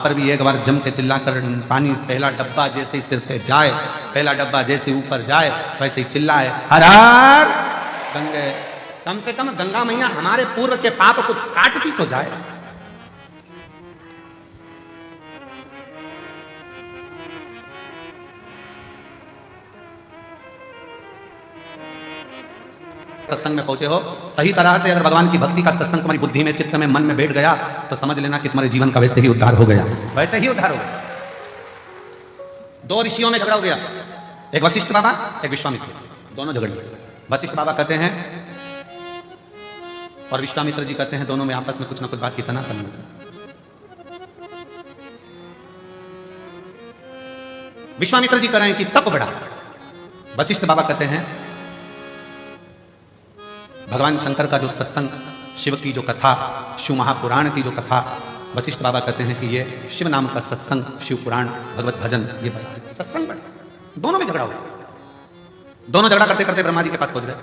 पर भी एक बार जम के चिल्लाकर पानी पहला डब्बा जैसे ही सिर पे जाए, पहला डब्बा जैसे ऊपर जाए वैसे ही चिल्लाए, हर हर गंगे। कम से कम गंगा मैया हमारे पूर्व के पाप को काटती तो जाए। सत्संग में पहुंचे हो सही तरह से, अगर भगवान की भक्ति का सत्संग तुम्हारी बुद्धि में, चित्त में, मन में बैठ गया तो समझ लेना कि तुम्हारे जीवन का वैसे ही उद्धार हो गया, वैसे ही उद्धार हो गया। दो ऋषियों में झगड़ा हो गया, एक वशिष्ठ बाबा एक विश्वामित्र, दोनों झगड़ गए। वशिष्ठ बाबा कहते हैं और विश्वामित्र जी कहते हैं, दोनों में आपस में कुछ ना कुछ बात की तनातनी। विश्वामित्र जी कह रहे हैं कि तप बढ़ा, वशिष्ठ बाबा कहते हैं भगवान शंकर का जो सत्संग, शिव की जो कथा, शिव महापुराण की जो कथा, वशिष्ठ बाबा कहते हैं कि ये शिव नाम का सत्संग, शिव पुराण, भगवत भजन, ये बढ़ा, सत्संग बढ़ा। दोनों में झगड़ा हुआ, दोनों झगड़ा करते करते ब्रह्मा जी के पास पहुंच गए।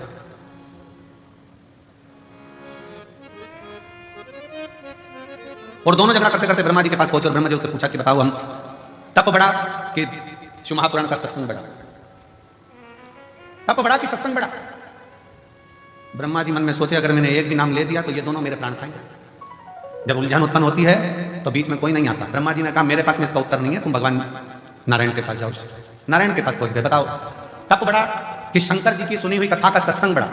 और दोनों झगड़ा करते करते ब्रह्मा जी के पास पहुंचे और ब्रह्मा जी उससे पूछा कि बताओ, हम तप बढ़ा कि शिव महापुराण का सत्संग बढ़ा? तप बढ़ा कि सत्संग बढ़ा? ब्रह्मा जी मन में सोचे, अगर मैंने एक भी नाम ले दिया तो ये दोनों मेरे प्राण खाएंगे। जब उलझन उत्पन्न होती है तो बीच में कोई नहीं आता। ब्रह्मा जी ने कहा मेरे पास में इसका उत्तर नहीं है, तुम भगवान नारायण के पास जाओ। नारायण के पास पहुंच गए, बताओ तप बढ़ा कि शंकर जी की सुनी हुई कथा का सत्संग बढ़ा?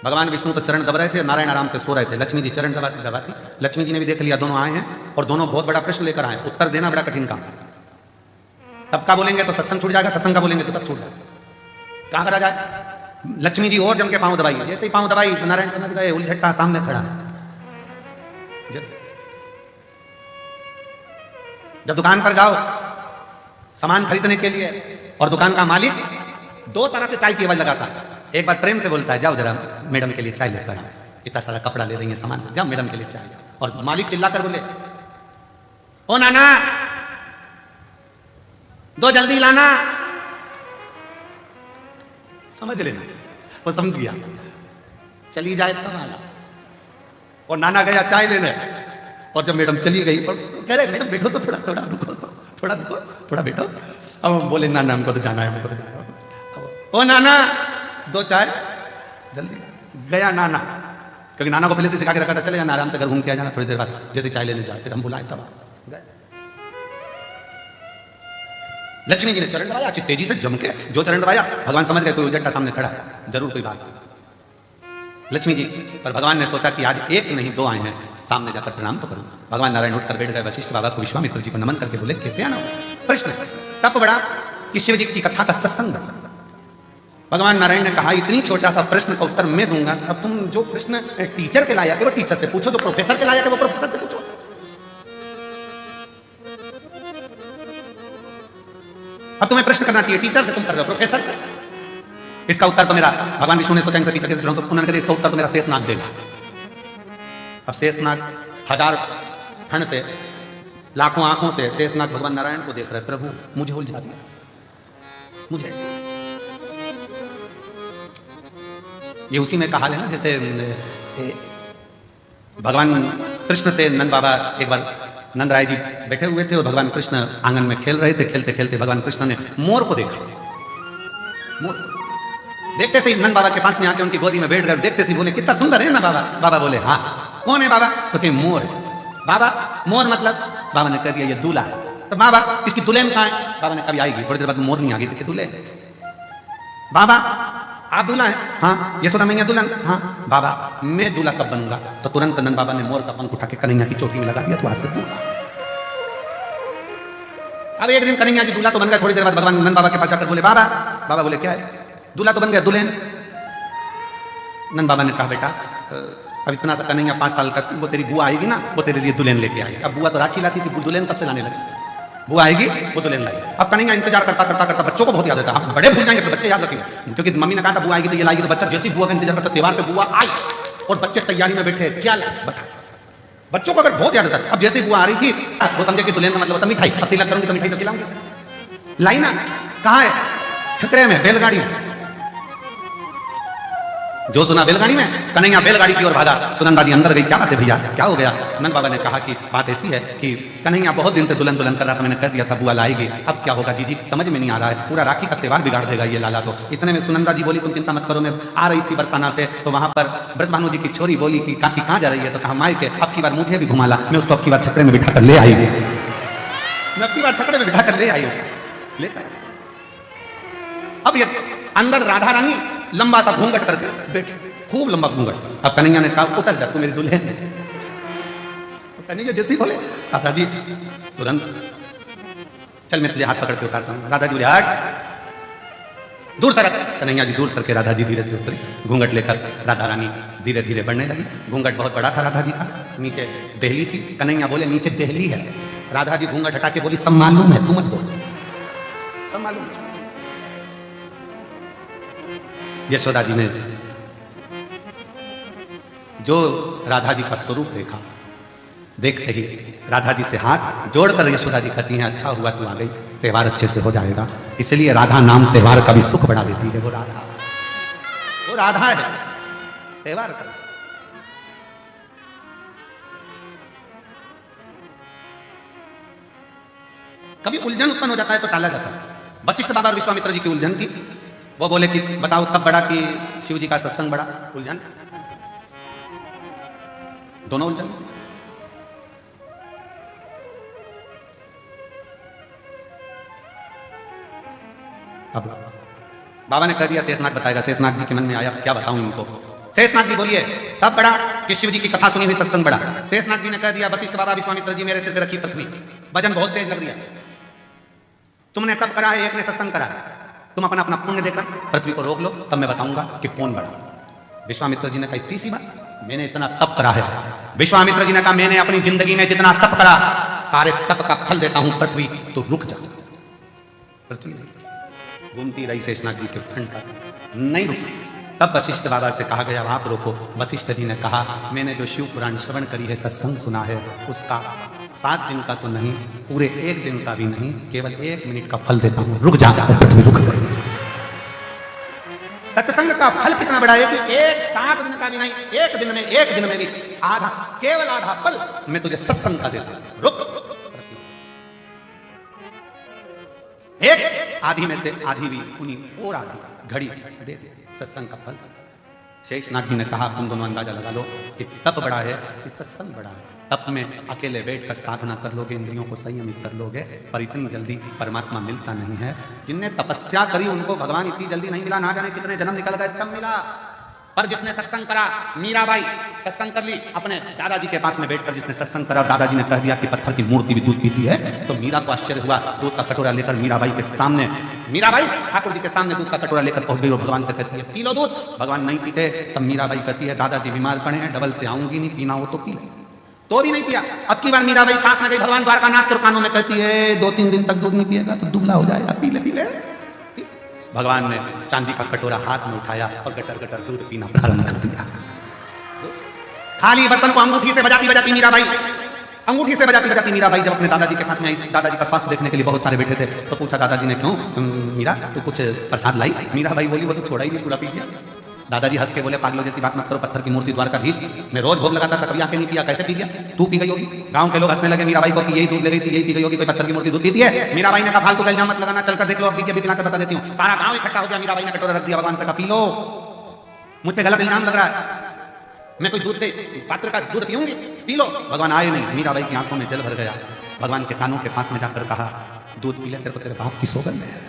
भगवान विष्णु तो चरण दब रहे थे, नारायण आराम से सो रहे थे, लक्ष्मी जी चरण दबाती। लक्ष्मी जी ने भी देख लिया दोनों आए हैं और दोनों बहुत बड़ा प्रश्न लेकर आए, उत्तर देना बड़ा कठिन काम। तब का बोलेंगे तो सत्संग छूट जाएगा, सत्संग का बोलेंगे तो तब छूट जाएगा। कहां करा जाए? लक्ष्मी जी और जम के पांव दबाई, जैसे ही पांव दबाई नारायण समझ गए उलझट्टा सामने खड़ा। जब दुकान पर जाओ सामान खरीदने के लिए और दुकान का मालिक दो तरह से चाय की आवाज लगाता है। एक बार प्रेम से बोलता है, जाओ जरा मैडम के लिए चाय लेकर आओ, इतना सारा कपड़ा ले रही है सामान, जाओ मैडम के लिए चाय। और मालिक चिल्लाकर बोले, ओ नाना दो जल्दी लाना। समझ लेना, वो समझ गया, चली जाए तब आना। और नाना गया चाय लेने, और जब मैडम चली गई और कह रहे मैडम बैठो तो थोड़ा थोड़ा रुको, तो थोड़ा रुको, थोड़ा बैठो। अब हम बोले नाना हमको तो जाना है, हमको तो जाना है। ओ नाना दो चाय जल्दी। गया नाना, क्योंकि नाना को पहले से सिखा के रखा था, चले जाना आराम से घर घूम के आ जाना, थोड़ी देर बाद जैसे चाय लेने जाए। फिर हम बुलाए तब गए। लक्ष्मी जी ने चरण दबाया, तेजी से जम के जो चरण दबाया, भगवान समझ गए कोई उलझट्टा सामने खड़ा है, जरूर कोई बात। लक्ष्मी जी पर भगवान ने सोचा कि आज एक नहीं दो आए हैं, सामने जाकर प्रणाम तो करूं। भगवान नारायण उठकर बैठ गए। वशिष्ठ बाबा को विश्वामित्र जी को नमन करके बोले, कैसे आना हो? प्रश्न तप बढ़ा कि शिव जी की कथा का सत्संग बढ़ा? भगवान नारायण ने कहा, इतनी छोटा सा प्रश्न का उत्तर मैं दूंगा, अब तुम जो प्रश्न टीचर के लाया थे वो टीचर से पूछो, जो प्रोफेसर के लाया थे वो प्रोफेसर से पूछो। अब तुम्हें प्रश्न करना चाहिए टीचर से, तुम कर रहे हो प्रोफेसर से। इसका उत्तर तो मेरा, भगवान विष्णु ने सोचा इनसे पीछे तो उन्होंने कहा इसका उत्तर तो मेरा शेषनाग देगा। अब शेषनाग हजार ठंड से, लाखों आंखों से शेषनाग भगवान नारायण को देख रहे, प्रभु मुझे उलझा दिया, मुझे। ये उसी में कहा है ना, जैसे भगवान कृष्ण से नंद बाबा, एक बार नंद राय जी बैठे हुए थे और भगवान कृष्ण आंगन में खेल रहे थे। खेलते खेलते भगवान कृष्ण ने मोर को देखा। मोर देखते से नंद बाबा के पास में आके उनकी गोदी में बैठ गए। देखते से बोले, कितना सुंदर है ना बाबा? बाबा बोले, हाँ। कौन है बाबा? तो कहीं मोर है। बाबा मोर मतलब? बाबा ने कह दिया ये दूल्हा है। तो बाबा इसकी दुल्हन कहाँ है? बाबा ने कभी आएगी, थोड़ी देर बाद मोर नहीं आ गई थी, दूल्हे। बाबा आप दूल्हा है? हाँ। यशोदा मैया दुल्हन? हाँ। बाबा मैं दूल्हा कब बनूंगा? तो तुरंत नंद बाबा ने मोर का पंख उठा के कन्हैया की चोटी में लगा दिया, तो आज से दूल्हा। अब एक दिन कन्हैया जी दूल्हा तो बन गया। थोड़ी देर बाद भगवान नंद बाबा के पास जाकर बोले, बाबा। बाबा बोले, क्या है? दूल्हा तो बन गया, दुल्हन? नंद बाबा ने कहा, बेटा अब इतना सा कन्हैया 5 साल का, वो तेरी बुआ आएगी ना, वो तेरे लिए दुल्हन लेके आएगी। अब बुआ तो राखी लाती थी, दुल्हन कब से लाने लगी? बुआ आएगी वो दुल्हन लाएगी। अब कन्हैया इंतजार करता करता करता, बच्चों को बहुत याद आता है, हम बड़े भूल जाएंगे फिर बच्चे याद रखेंगे, क्योंकि मम्मी ने कहा था बुआ आएगी तो ये लाएगी, तो बच्चा जैसी बुआ का इंतजार करता, त्योहार पे बुआ आई और बच्चे तैयारी में बैठे, क्या लाए बता। बच्चों को अगर बहुत याद आता है। अब जैसी बुआ आ रही थी वो समझे कि दुल्हन का मतलब होता मिठाई, अब तिलक करूंगी तो मिठाई तो खिलाऊंगी। लाई ना कहाँ है? छकरे में, बैलगाड़ी में। जो सुना बैलगाड़ी में, कन्हैया बैलगाड़ी की ओर भागा। सुनंदा जी अंदर गई, क्या बात है भैया, क्या हो गया? नंद बाबा ने कहा कि बात ऐसी है कि कन्हैया बहुत दिन से दुल्हन दुल्हन कर रहा था, मैंने कह दिया था बुआ लाएगी, अब क्या होगा जीजी समझ में नहीं आ रहा है, पूरा राखी का त्योहार बिगाड़ देगा ये लाला। तो इतने में सुनंदा जी बोली तुम चिंता मत करो, मैं आ रही थी बरसाना से, तो वहां पर ब्रजभानु जी की छोरी बोली कि कहाँ जा रही है, तो कहा माई के अब की बार मुझे भी घुमा ला, मैं उसको अब की बार छकड़े में बिठा कर ले आई हूँ, मैं अब की बार छकड़े में बिठा कर ले आई हूँ लेकर। अब ये अंदर राधा रानी लंबा सा घूंघट करके बैठे, खूब लंबा घूंघट। अब कन्हैया ने कहा उतर जा तू मेरी दुल्हन। कन्हैया जैसे ही बोले राधा जी तुरंत चल मैं तुझे हाथ पकड़ के उतारता हूँ। राधा जी बोले हट दूर सर। कन्हैया जी दूर सर के राधा जी धीरे से उतरी, घूंघट लेकर राधा रानी धीरे धीरे बढ़ने लगी। घूंघट बहुत बड़ा था राधा जी का, नीचे देहली थी। कन्हैया बोले नीचे देहली है। राधा जी घूंघट हटा के बोली सब मालूम है, तू मत बोल, सब मालूम है। यशोदा जी ने जो राधा जी का स्वरूप देखा, देखते ही राधा जी से हाथ जोड़कर यशोदा जी कहती हैं अच्छा हुआ तू आ गई, त्योहार अच्छे से हो जाएगा। इसलिए राधा नाम त्योहार का भी सुख बढ़ा देती है। वो राधा है त्योहार का। कभी उलझन उत्पन्न हो जाता है तो टाला जाता है। वशिष्ठ बाबा और विश्वामित्र जी की उलझन थी, वो बोले कि बताओ तब बड़ा कि शिव जी का सत्संग बड़ा, उलझन दोनों उलझन। अब बाबा ने कह दिया शेषनाग बताएगा। शेषनाग जी के मन में आया क्या बताऊं इनको। शेषनाग जी बोलिए तब बड़ा कि शिव जी की कथा सुनी हुई सत्संग बड़ा। शेषनाग जी ने कह दिया वशिष्ठ बाबा विश्वामित्र जी मेरे सिर पे रखी पृथ्वी, वजन बहुत तेज लग रहा, तुमने तब करा है, एक ने सत्संग करा, तुम अपना अपना पुण्य देकर पृथ्वी को रोक लो, तब मैं बताऊंगा कि कौन बड़ा। विश्वामित्र जी ने कहा इतनी सी बात, मैंने इतना तप करा है। विश्वामित्र जी ने कहा मैंने अपनी जिंदगी में जितना तप करा सारे तप का फल देता हूं पृथ्वी, तो रुक जा। पृथ्वी नहीं घूमती रही शेषनाग जी के खंड पर, नहीं रुकी। तब वशिष्ठ बाबा से कहा गया आप रोको। वशिष्ठ जी ने कहा मैंने जो शिव पुराण श्रवण करी है, सत्संग सुना है, उसका 7 दिन का तो नहीं, पूरे 1 दिन का भी नहीं, केवल 1 मिनट का फल देता हूं, रुक जा। पृथ्वी रुक गई। सत्संग का फल कितना बड़ा है कि 7 दिन का भी नहीं, 1 दिन में भी आधा, केवल आधा फल मैं तुझे सत्संग का देता हूं, रुक। एक आधी में से आधी भी उन्हीं और आधी घड़ी दे दे सत्संग का फल। शेषनाग जी ने कहा तुम दोनों अंदाजा लगा लो कि तप बड़ा है कि सत्संग बड़ा है। तप में अकेले बैठकर साधना कर लोगे, इंद्रियों को संयमित कर लोगे, पर इतनी जल्दी परमात्मा मिलता नहीं है। जिनने तपस्या करी उनको भगवान इतनी जल्दी नहीं मिला, ना जाने कितने जन्म निकल गए तब मिला। पर जिसने सत्संग करा, मीराबाई सत्संग कर ली अपने दादाजी के पास में बैठकर, जिसने सत्संग करा और दादाजी ने कह दिया कि पत्थर की मूर्ति भी दूध पीती है, तो मीरा को आश्चर्य हुआ। दूध का कटोरा लेकर मीराबाई के सामने, मीराबाई ठाकुर जी के सामने दूध का कटोरा लेकर पहुंच गई और भगवान से कहती है पी लो दूध। भगवान नहीं पीते। तब मीराबाई कहती है दादाजी बीमार पड़े हैं, डबल से आऊंगी नहीं, पीना हो तो पी ले, तो भी नहीं पिया। अब की बार मीराबाई पास में गई भगवान द्वारकानाथ के कानों में कहती है 2-3 दिन तक दूध नहीं पिएगा तो दुबला हो जाएगा, पी ले पी ले। भगवान ने चांदी का कटोरा हाथ में उठाया और गटर गटर दूध पीना प्रारंभ कर दिया। खाली बर्तन को अंगूठी से बजाती बजाती मीराबाई, अंगूठी से बजाती बजाती मीराबाई जब अपने दादाजी के पास में आई, दादाजी का स्वास्थ्य देखने के लिए बहुत सारे बैठे थे, तो पूछा दादाजी ने क्यों मीरा तू कुछ प्रसाद लाई? मीराबाई बोली वो तो छोड़ा ही नहीं, पूरा पी गया। दादाजी हंस के बोले पागलों जैसी बात मत करो, पत्थर की मूर्ति द्वारकाधीश, मैं रोज भोग लगाता था, कभी आके नहीं पिया, कैसे पी गया? तू पी गई होगी। गांव के लोग हंसने लगे मीराबाई को कि यही दूध ले गई थी, यही पी गई होगी, कोई पत्थर की मूर्ति दूध पीती है? मीराबाई ने कहा फालतू का इल्जाम मत लगाना, चलकर देख लो, अभी के पिला कर बता देती हूँ। सारा गांव इकट्ठा हो गया, मीराबाई ने कटोरा रख दिया, भगवान से कहा पी लो, मुझ पे गलत इल्जाम लग रहा है, मैं कोई दूध के पात्र का दूध पीऊंगी, पी लो। भगवान आए नहीं। मीराबाई की आंखों में जल भर गया। भगवान के कानों के पास में जाकर कहा दूध पी ले, तेरे को तेरे बाप की सौगंध है।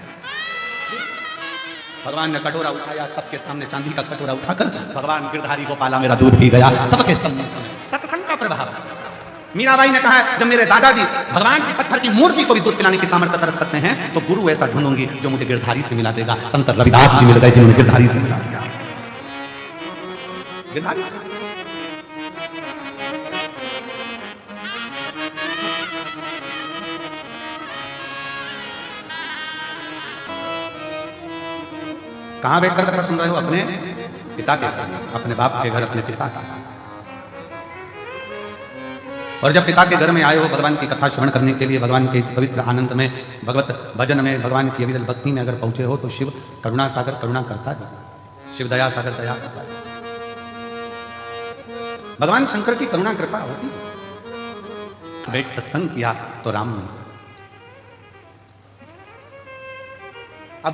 भगवान ने कटोरा उठाया, सबके सामने चांदी का कटोरा उठाकर भगवान गिरधारी को पाला, मेरा दूध पी गया, सबके सामने। सत्संग का प्रभाव। मीराबाई ने कहा जब मेरे दादाजी भगवान की पत्थर की मूर्ति को भी दूध पिलाने की सामर्थ्य रख सकते हैं, तो गुरु ऐसा ढूंढूंगी जो मुझे गिरधारी से मिला देगा। संत रविदास जी मिल गए जिन्होंने गिरधारी से मिला दिया। गिरधारी से कहां बैठकर कथा सुन रहे हो? अपने पिता के घर, अपने बाप के घर, अपने पिता का। और जब पिता के घर में आए हो भगवान की कथा श्रवण करने के लिए, भगवान के इस पवित्र आनंद में, भगवत भजन में, भगवान की अविरल भक्ति में अगर पहुंचे हो, तो शिव करुणा सागर करुणा करता है, शिव दया सागर दया करता है। भगवान शंकर की करुणा कृपा होती, बैठ सत्संग किया तो राम मिल गए। अब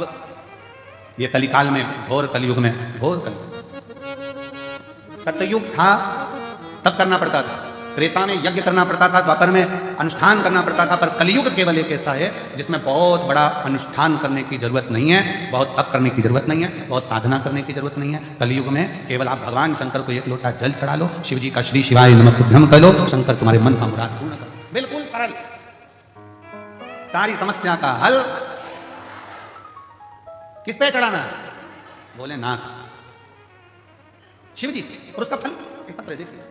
ये कलिकाल में, घोर कलयुग में, घोर कलयुग, सतयुग था तब करना पड़ता था, त्रेता में यज्ञ करना पड़ता था, द्वापर में अनुष्ठान करना पड़ता था, पर कलयुग केवल एक ऐसा है जिसमें बहुत बड़ा अनुष्ठान करने की जरूरत नहीं है, बहुत तप करने की जरूरत नहीं है, बहुत साधना करने की जरूरत नहीं है। कलयुग में केवल आप भगवान शंकर को एक लोटा जल चढ़ा लो, शिव जी का श्री शिवाय नमस्तुभ्यम कर लो, शंकर तुम्हारे मन का मुराद पूर्ण कर, बिल्कुल सरल, सारी समस्या का हल। किस पे चढ़ाना है? बोले नाथ, शिव जी, और उसका फल एक पत्र देखिए,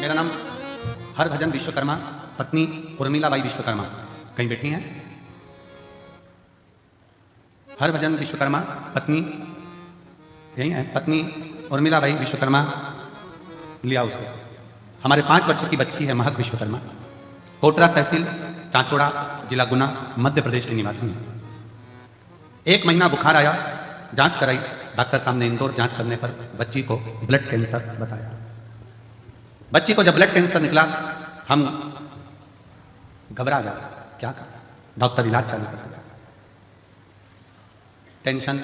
मेरा नाम हरभजन विश्वकर्मा, पत्नी उर्मिला बाई विश्वकर्मा, कहीं बैठी हैं? हरभजन विश्वकर्मा, पत्नी यही है, पत्नी उर्मिला बाई विश्वकर्मा, लिया उसको। हमारे 5 वर्ष की बच्ची है महक विश्वकर्मा, कोटरा तहसील चांचोड़ा जिला गुना मध्य प्रदेश की निवासी है। 1 महीना बुखार आया, जांच कराई, डॉक्टर साहब ने इंदौर जांच करने पर बच्ची को ब्लड कैंसर बताया। बच्ची को जब ब्लड कैंसर निकला हम घबरा गए, क्या करा? डॉक्टर इलाज चालू कर दिया, टेंशन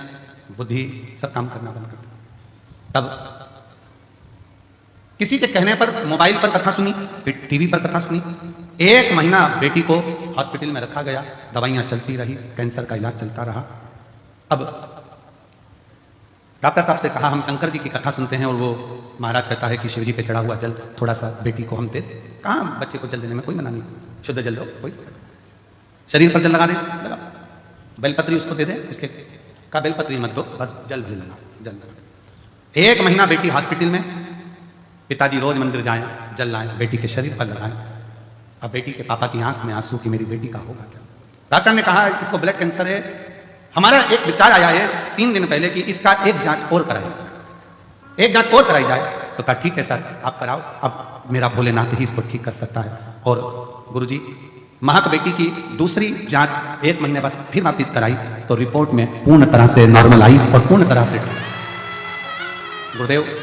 बुद्धि सब काम करना बंद कर दिया। तब किसी के कहने पर मोबाइल पर कथा सुनी, फिर टीवी पर कथा सुनी। 1 महीना बेटी को हॉस्पिटल में रखा गया, दवाइयां चलती रही, कैंसर का इलाज चलता रहा। अब डॉक्टर साहब से कहा हम शंकर जी की कथा सुनते हैं और वो महाराज कहता है कि शिव जी पे चढ़ा हुआ जल थोड़ा सा बेटी को हम दे दें। कहाँ बच्चे को जल देने में कोई मना नहीं, शुद्ध जल दो, कोई शरीर पर जल लगा दे, लगा बेलपत्री उसको दे दे, उसके का बेलपत्री मत दो पर जल भी लगा, जल लगा। 1 महीना बेटी हॉस्पिटल में, पिताजी रोज मंदिर जाएं, जल लाएं, बेटी के शरीर पर लगाएं। अब बेटी के पापा की आंख में आंसू कि मेरी बेटी का होगा क्या? डॉक्टर ने कहा इसको ब्लड कैंसर है। हमारा एक विचार आया है 3 दिन पहले कि इसका एक जांच और कराई जाए, एक जांच और कराई जाए। तो कहा ठीक है सर आप कराओ, अब मेरा भोलेनाथ ही इसको ठीक कर सकता है। और गुरुजी महक बेटी की दूसरी जांच 1 महीने बाद फिर वापिस कराई तो रिपोर्ट में पूर्ण तरह से नॉर्मल आई और पूर्ण तरह से गुरुदेव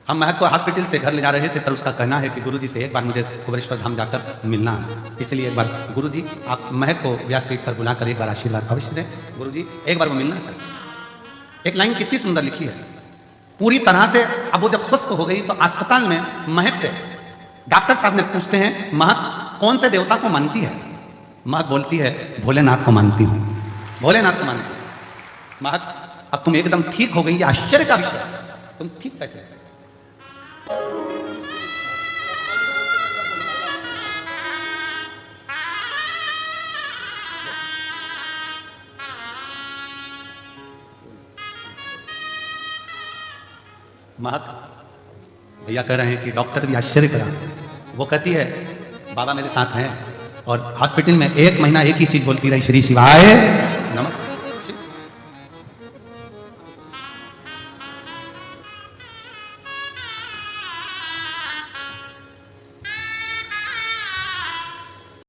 हम महक को हॉस्पिटल से घर ले जा रहे थे, तर उसका कहना है कि गुरुजी से एक बार मुझे कुबेरेश्वर धाम जाकर मिलना है, इसलिए एक बार गुरुजी आप महक को व्यासपीठ पर बुलाकर एक बार आशीर्वाद अवश्य दें। गुरुजी एक बार वो मिलना चाहते। एक लाइन कितनी सुंदर लिखी है, पूरी तरह से। अब वो जब स्वस्थ हो गई तो अस्पताल में महक से डॉक्टर साहब ने पूछते हैं महक कौन से देवता को मानती है? महक बोलती है भोलेनाथ को मानती हूँ, भोलेनाथ को मानती हूँ। महक अब तुम एकदम ठीक हो गई, ये आश्चर्य का विषय, तुम ठीक कैसे हो? महक भैया कह रहे हैं कि डॉक्टर भी आश्चर्य करा। वो कहती है बाबा मेरे साथ हैं, और हॉस्पिटल में 1 महीना एक ही चीज बोलती रही, श्री शिवाय नमस्ते।